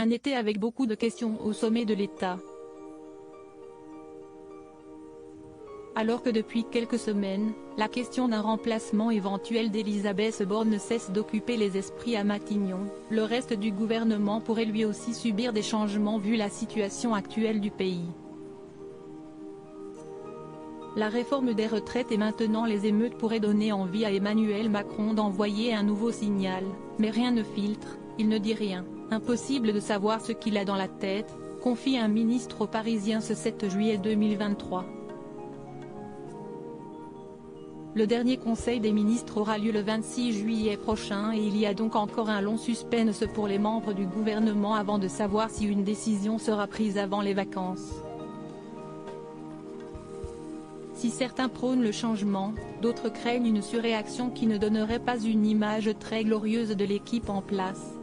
Un été avec beaucoup de questions au sommet de l'État. Alors que depuis quelques semaines, la question d'un remplacement éventuel d'Elisabeth Borne ne cesse d'occuper les esprits à Matignon, le reste du gouvernement pourrait lui aussi subir des changements vu la situation actuelle du pays. La réforme des retraites et maintenant les émeutes pourraient donner envie à Emmanuel Macron d'envoyer un nouveau signal, mais rien ne filtre, il ne dit rien, impossible de savoir ce qu'il a dans la tête, confie un ministre aux Parisiens ce 7 juillet 2023. Le dernier conseil des ministres aura lieu le 26 juillet prochain et il y a donc encore un long suspense pour les membres du gouvernement avant de savoir si une décision sera prise avant les vacances. Si certains prônent le changement, d'autres craignent une surréaction qui ne donnerait pas une image très glorieuse de l'équipe en place.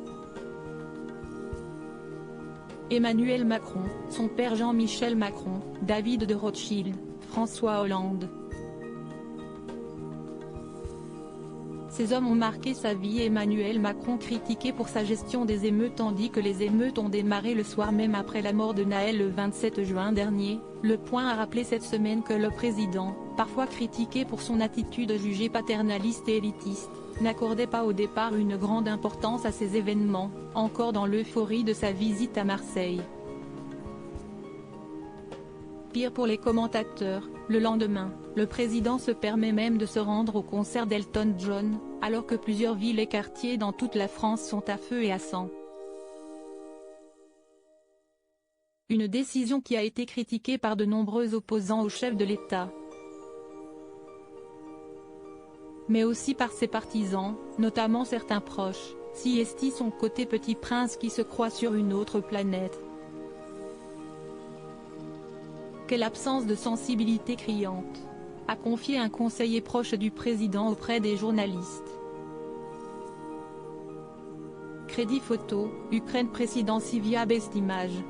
Emmanuel Macron, son père Jean-Michel Macron, David de Rothschild, François Hollande. Ces hommes ont marqué sa vie. Emmanuel Macron critiqué pour sa gestion des émeutes tandis que les émeutes ont démarré le soir même après la mort de Naël le 27 juin dernier. Le Point a rappelé cette semaine que le président, parfois critiqué pour son attitude jugée paternaliste et élitiste, n'accordait pas au départ une grande importance à ces événements, encore dans l'euphorie de sa visite à Marseille. Pire pour les commentateurs, le lendemain, le président se permet même de se rendre au concert d'Elton John, alors que plusieurs villes et quartiers dans toute la France sont à feu et à sang. Une décision qui a été critiquée par de nombreux opposants au chef de l'État, mais aussi par ses partisans, notamment certains proches, si estiment son côté petit prince qui se croit sur une autre planète. Quelle absence de sensibilité criante, a confié un conseiller proche du président auprès des journalistes. Crédit photo, Ukraine présidence via Best Image.